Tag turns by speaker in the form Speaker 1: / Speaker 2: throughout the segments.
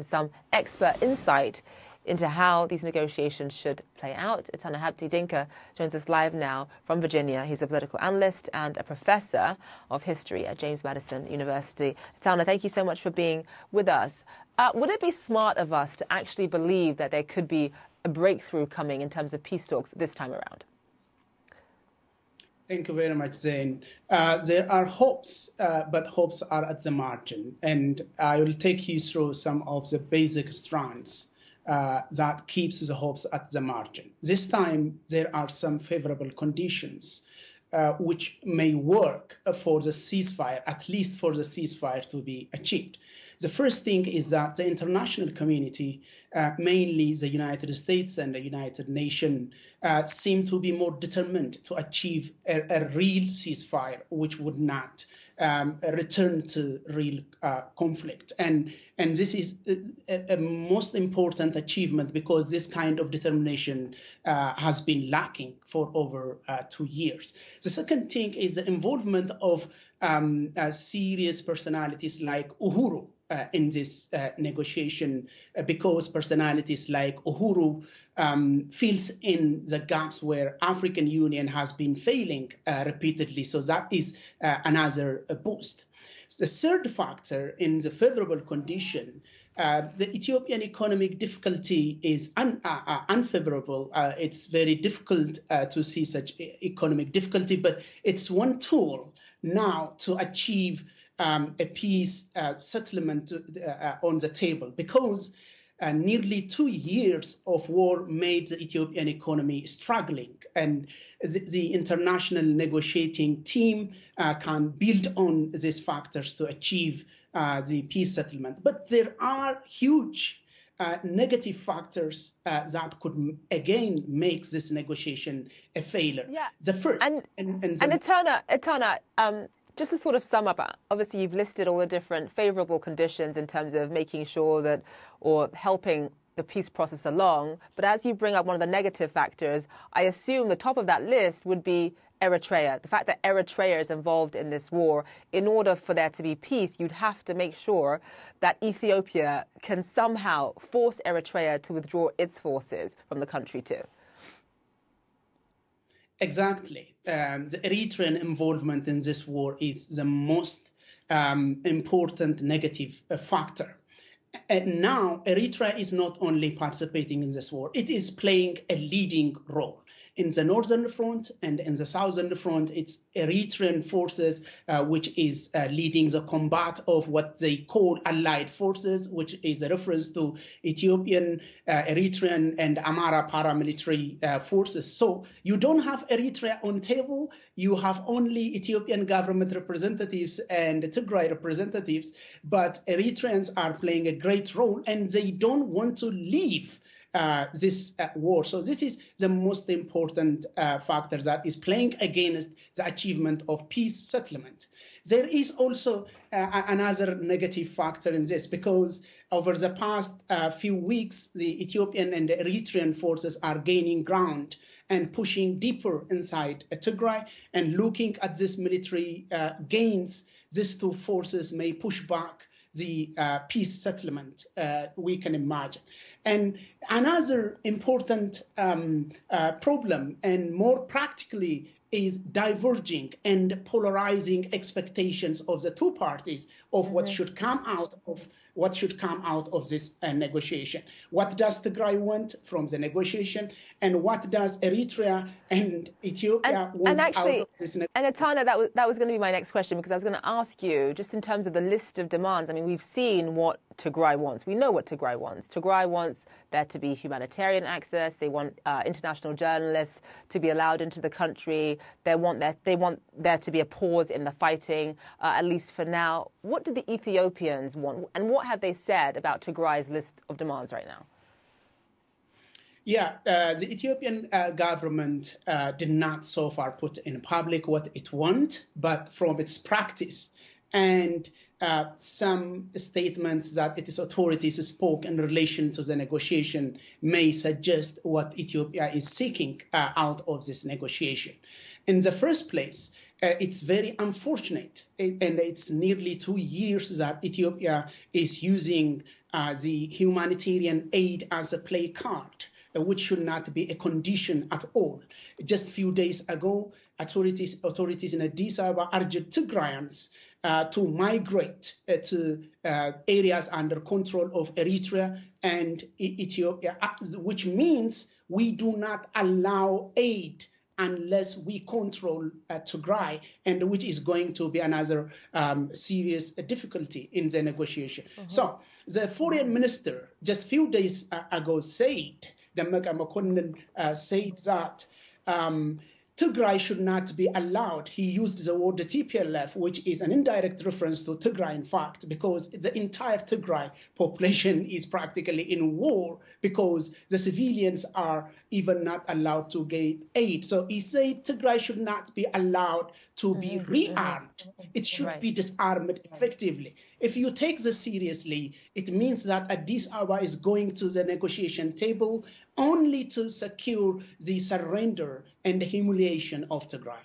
Speaker 1: some expert insight into how these negotiations should play out. Etana Habti Dinka joins us live now from Virginia. He's a political analyst and a professor of history at James Madison University. Etana, thank you so much for being with us. Would it be smart of us to actually believe that there could be a breakthrough coming in terms of peace talks this time around?
Speaker 2: Thank you very much, Zain. There are hopes, but hopes are at the margin. And I will take you through some of the basic strands that keeps the hopes at the margin. This time, there are some favorable conditions which may work for the ceasefire, at least for the ceasefire to be achieved. The first thing is that the international community, mainly the United States and the United Nations, seem to be more determined to achieve a real ceasefire, which would not return to real conflict. And this is a most important achievement because this kind of determination has been lacking for over 2 years. The second thing is the involvement of serious personalities like Uhuru in this negotiation, because personalities like Uhuru fills in the gaps where African Union has been failing repeatedly. So that is another boost. The third factor in the favorable condition, the Ethiopian economic difficulty is unfavorable. It's very difficult to see such economic difficulty, but it's one tool now to achieve a peace settlement on the table, because nearly 2 years of war made the Ethiopian economy struggling, and the international negotiating team can build on these factors to achieve the peace settlement. But there are huge negative factors that could again make this negotiation a failure.
Speaker 1: Yeah.
Speaker 2: The first
Speaker 1: and Etana, just to sort of sum up, obviously you've listed all the different favorable conditions in terms of making sure that, or helping the peace process along. But as you bring up one of the negative factors, I assume the top of that list would be Eritrea. The fact that Eritrea is involved in this war. In order for there to be peace, you'd have to make sure that Ethiopia can somehow force Eritrea to withdraw its forces from the country too.
Speaker 2: Exactly. The Eritrean involvement in this war is the most important negative factor. And now Eritrea is not only participating in this war, it is playing a leading role. In the northern front and in the southern front, it's Eritrean forces which is leading the combat of what they call allied forces, which is a reference to Ethiopian, Eritrean, and Amhara paramilitary forces. So you don't have Eritrea on table. You have only Ethiopian government representatives and Tigray representatives, but Eritreans are playing a great role, and they don't want to leave this war. So this is the most important factor that is playing against the achievement of peace settlement. There is also another negative factor in this, because over the past few weeks, the Ethiopian and Eritrean forces are gaining ground and pushing deeper inside Tigray, and looking at this military gains, these two forces may push back the peace settlement, we can imagine. And another important problem, and more practically, is diverging and polarizing expectations of the two parties of what should come out of this negotiation. What does Tigray want from the negotiation, and what does Eritrea and Ethiopia want out of this negotiation?
Speaker 1: And Etana, that was going to be my next question, because I was going to ask you, just in terms of the list of demands, I mean, we've seen what Tigray wants. We know what Tigray wants. Tigray wants there to be humanitarian access. They want international journalists to be allowed into the country. They want there to be a pause in the fighting, at least for now. What do the Ethiopians want, and what have they said about Tigray's list of demands right now?
Speaker 2: Yeah, the Ethiopian government did not so far put in public what it wants, but from its practice and some statements that its authorities spoke in relation to the negotiation may suggest what Ethiopia is seeking out of this negotiation. In the first place, It's very unfortunate, and it's nearly 2 years that Ethiopia is using the humanitarian aid as a play card, which should not be a condition at all. Just a few days ago, authorities in Addis Ababa urged Tigrayans to migrate to areas under control of Eritrea and Ethiopia, which means we do not allow aid unless we control Tigray, and which is going to be another serious difficulty in the negotiation. So the foreign minister just a few days ago said, Dammaka Makonnen said that Tigray should not be allowed. He used the word the TPLF, which is an indirect reference to Tigray, in fact, because the entire Tigray population is practically in war because the civilians are even not allowed to get aid. So he said Tigray should not be allowed to be rearmed. It should be disarmed effectively. If you take this seriously, it means that Addis Ababa is going to the negotiation table only to secure the surrender and the humiliation of Tigray,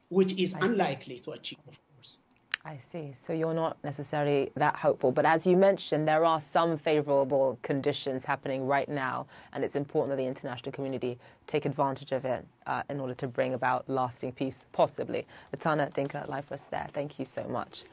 Speaker 2: which is unlikely to achieve, of course.
Speaker 1: I see. So you're not necessarily that hopeful. But as you mentioned, there are some favorable conditions happening right now, and it's important that the international community take advantage of it in order to bring about lasting peace, possibly. Etana Dinka, live for us there. Thank you so much.